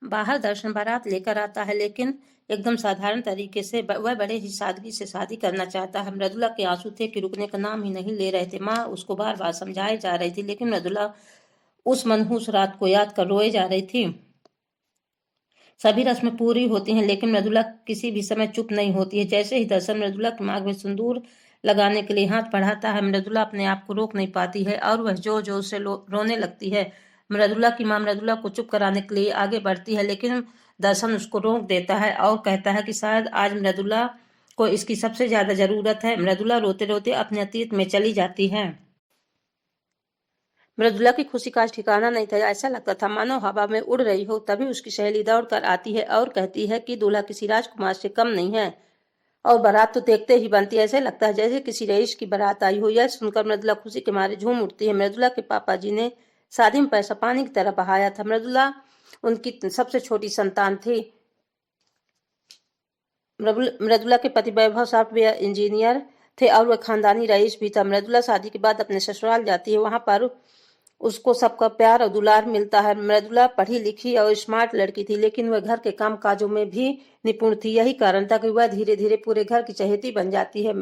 बाहर दर्शन बारात लेकर आता है, लेकिन एकदम साधारण तरीके से वह बड़े ही सादगी से शादी करना चाहता है। मृदुला के आंसू थे कि रुकने का नाम ही नहीं ले रहे थे। माँ उसको बार बार समझाए जा रही थी, लेकिन मृदुला उस मनहूस रात को याद कर रोए जा रही थी। सभी रस्में पूरी होती हैं, लेकिन मृदुला किसी भी समय चुप नहीं होती है। जैसे ही दर्शन मृदुला के मांग में सिंदूर लगाने के लिए हाथ बढ़ाता है, मृदुला अपने आप को रोक नहीं पाती है और वह जोर जोर से रोने लगती है। मृदुला की माँ मृदुला को चुप कराने के लिए आगे बढ़ती है, लेकिन दर्शन उसको रोक देता है और कहता है कि शायद आज मृदुला को इसकी सबसे ज्यादा जरूरत है। मृदुला रोते रोते अपने अतीत में चली जाती है। मृदुला की खुशी का ठिकाना नहीं था। ऐसा लगता था मानो हवा में उड़ रही हो। तभी उसकी सहेली दौड़ कर आती है और कहती है कि दूल्हा किसी राजकुमार से कम नहीं है और बारात तो देखते ही बनती है। ऐसे लगता है जैसे किसी रईस की बारात आई हो। यह सुनकर मृदुला खुशी के मारे झूम उठती है। मृदुला के पापा जी ने शादी में पैसा पानी की तरह बहाया था। मृदुला उनकी सबसे छोटी संतान थी। मृदुला के पति वैभव सॉफ्टवेयर इंजीनियर थे और वह खानदानी रईस भी था। मृदुला शादी के बाद अपने ससुराल जाती है। वहां पर उसको सबका प्यार और दुलार मिलता है। मृदुला पढ़ी लिखी और स्मार्ट लड़की थी, लेकिन वह घर के काम काजों में भी निपुण थी। यही कारण था कि वह धीरे धीरे पूरे घर की चहेती बन जाती है।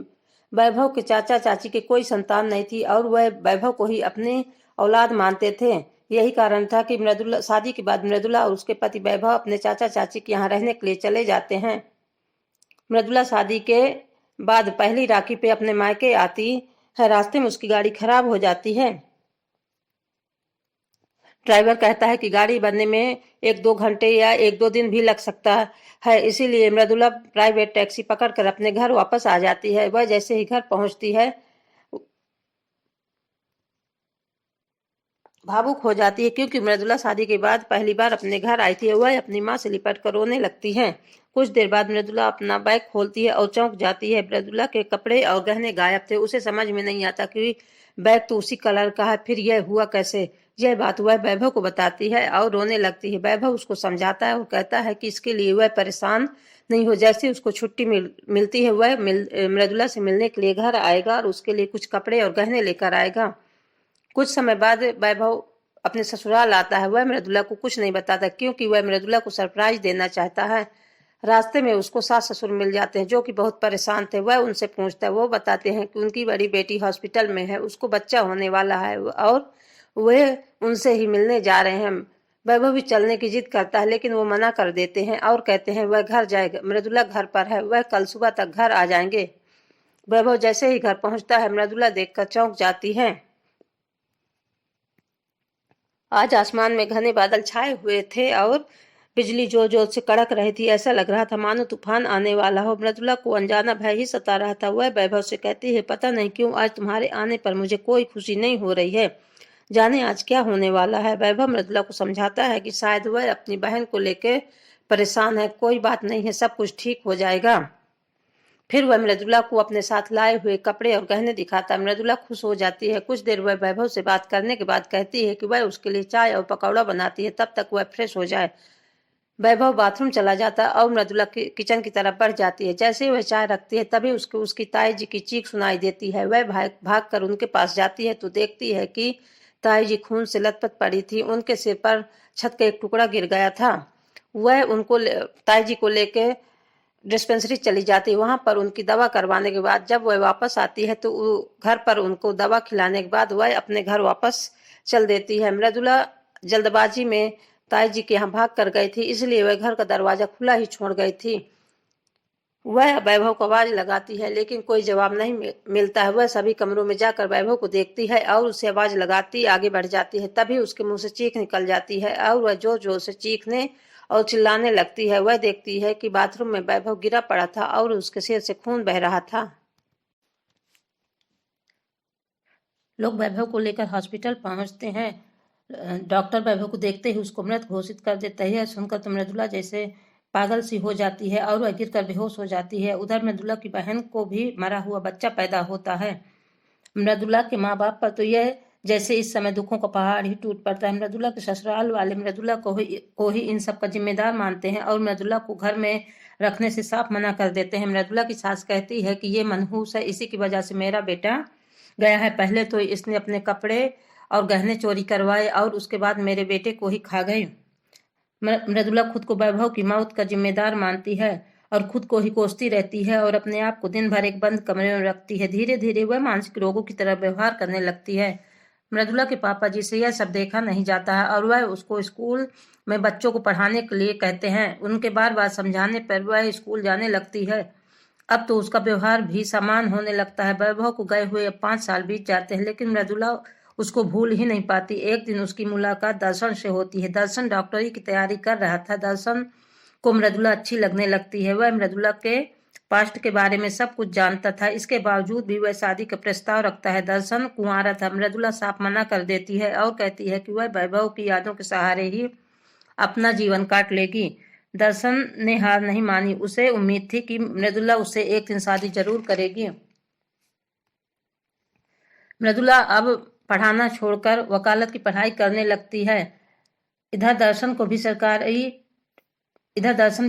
वैभव के चाचा चाची के कोई संतान नहीं थी और वह वैभव को ही अपने औलाद मानते थे। यही कारण था कि मृदुला शादी के बाद मृदुला और उसके पति वैभव अपने चाचा चाची के यहाँ रहने के लिए चले जाते हैं। मृदुला शादी के बाद पहली राखी पे अपने मायके आती है। रास्ते में उसकी गाड़ी खराब हो जाती है। ड्राइवर कहता है कि गाड़ी बनने में 1-2 घंटे या 1-2 दिन भी लग सकता है। इसीलिए मृदुला प्राइवेट टैक्सी पकड़कर अपने घर वापस आ जाती है। वह जैसे ही घर पहुंचती है भावुक हो जाती है, क्योंकि मृदुला शादी के बाद पहली बार अपने घर आई थी। वह अपनी माँ से लिपट कर रोने लगती है। कुछ देर बाद मृदुला अपना बैग खोलती है और चौंक जाती है। मृदुला के कपड़े और गहने गायब थे। उसे समझ में नहीं आता कि बैग तो उसी कलर का है, फिर यह हुआ कैसे। यह बात वह वैभव को बताती है और रोने लगती है। वैभव उसको समझाता है और कहता है कि इसके लिए वह परेशान नहीं हो। जैसे उसको छुट्टी मिलती है वह मृदुला से मिलने के लिए घर आएगा और उसके लिए कुछ कपड़े और गहने लेकर आएगा। कुछ समय बाद वैभव अपने ससुराल आता है। वह मृदुला को कुछ नहीं बताता, क्योंकि वह मृदुला को सरप्राइज देना चाहता है। रास्ते में उसको सास ससुर मिल जाते हैं, जो कि बहुत परेशान थे। वह उनसे पूछता है। वो बताते हैं कि उनकी बड़ी बेटी हॉस्पिटल में है, उसको बच्चा होने वाला है और वे उनसे ही मिलने जा रहे हैं। वैभव भी चलने की जिद करता है, लेकिन वो मना कर देते हैं और कहते हैं वह घर जाएगा। मृदुला घर पर है, वह कल सुबह तक घर आ जाएंगे। वैभव जैसे ही घर पहुंचता है मृदुला देखकर चौंक जाती है। आज आसमान में घने बादल छाए हुए थे और बिजली जोर जोर से कड़क रही थी। ऐसा लग रहा था मानो तूफान आने वाला हो। मृदुला को अनजाना भय ही सता रहा था। वह वैभव से कहती है, पता नहीं क्यों आज तुम्हारे आने पर मुझे कोई खुशी नहीं हो रही है। जाने आज क्या होने वाला है। वैभव मृदुला को समझाता है कि शायद वह अपनी बहन को लेकर परेशान है। कोई बात नहीं है, सब कुछ ठीक हो जाएगा। फिर वह मृदुला को अपने साथ लाए हुए कपड़े और गहने दिखाता है। मृदुला खुश हो जाती है। कुछ देर वह वैभव से बात करने के बाद कहती है कि वह उसके लिए चाय और पकौड़ा बनाती है, तब तक वह फ्रेश हो जाए। वैभव बाथरूम चला जाता है और मृदुला किचन की तरफ बढ़ जाती है। जैसे ही वह चाय रखती है तभी उसको उसकी ताई जी की चीख सुनाई देती है। वह भाग कर उनके पास जाती है तो देखती है कि ताई जी खून से लथपथ पड़ी थी। उनके सिर पर छत का एक टुकड़ा गिर गया था। वह ताई जी को लेके डिस्पेंसरी चली जाती है। वहां पर उनकी दवा करवाने के बाद जब वह वापस आती है तो घर पर उनको दवा खिलाने के बाद वह अपने घर वापस चल देती है। मृदुला जल्दबाजी में ताई जी के यहाँ भाग कर गई थी, इसलिए वह घर का दरवाजा खुला ही छोड़ गई थी। वह वैभव को आवाज लगाती है, लेकिन कोई जवाब नहीं मिलता है। वह सभी कमरों में जाकर वैभव को देखती है और उसे आवाज लगाती आगे बढ़ जाती है। तभी उसके मुंह से चीख निकल जाती है और वह जोर जोर से चीखने और चिल्लाने लगती है। वह देखती है कि बाथरूम में वैभव गिरा पड़ा था और उसके सिर से खून बह रहा था। लोग वैभव को लेकर हॉस्पिटल पहुंचते हैं। डॉक्टर वैभव को देखते ही उसको मृत घोषित कर देता है। सुनकर तो मृदुला जैसे पागल सी हो जाती है और वह गिरकर बेहोश हो जाती है। उधर मृदुला की बहन को भी मरा हुआ बच्चा पैदा होता है। मृदुला के माँ बाप पर तो यह जैसे इस समय दुखों का पहाड़ ही टूट पड़ता है। मृदुला के ससुराल वाले मृदुला को ही इन सब का जिम्मेदार मानते हैं और मृदुला को घर में रखने से साफ मना कर देते हैं। मृदुला की सास कहती है कि ये मनहूस है, इसी की वजह से मेरा बेटा गया है। पहले तो इसने अपने कपड़े और गहने चोरी करवाए और उसके बाद मेरे बेटे को ही खा गए। मृदुला खुद को वैभव की मौत का जिम्मेदार मानती है और खुद को ही कोसती रहती है और अपने आप को दिन भर एक बंद कमरे में रखती है। धीरे धीरे वह मानसिक रोगों की तरह व्यवहार करने लगती है। मृदुला के पापा जी से यह सब देखा नहीं जाता है और वह उसको स्कूल में बच्चों को पढ़ाने के लिए कहते हैं। उनके बार बार समझाने पर वह स्कूल जाने लगती है। अब तो उसका व्यवहार भी समान होने लगता है। वैभव को गए हुए अब 5 साल बीत जाते हैं, लेकिन मृदुला उसको भूल ही नहीं पाती। एक दिन उसकी मुलाकात दर्शन से होती है। दर्शन डॉक्टरी की तैयारी कर रहा था। दर्शन को मृदुला अच्छी लगने लगती है। वह मृदुला के पास्ट के बारे में सब कुछ जानता था। इसके बावजूद भी वह शादी का प्रस्ताव रखता है। दर्शन कुंवारा था। मृदुला साफ मना कर देती है और कहती है कि वह वैभव की यादों के सहारे ही अपना जीवन काट लेगी। दर्शन ने हार नहीं मानी। उसे उम्मीद थी कि मृदुला उससे एक दिन शादी जरूर करेगी। मृदुला अब पढ़ाना छोड़कर वकालत की पढ़ाई करने लगती है। इधर दर्शन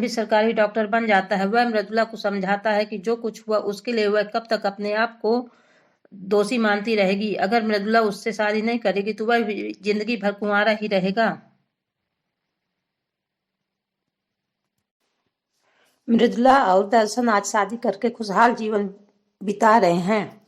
भी सरकारी डॉक्टर बन जाता है। वह मृदुला को समझाता है कि जो कुछ हुआ उसके लिए वह कब तक अपने आप को दोषी मानती रहेगी। अगर मृदुला उससे शादी नहीं करेगी तो वह जिंदगी भर कुंवारा ही रहेगा। मृदुला और दर्शन आज शादी करके खुशहाल जीवन बिता रहे हैं।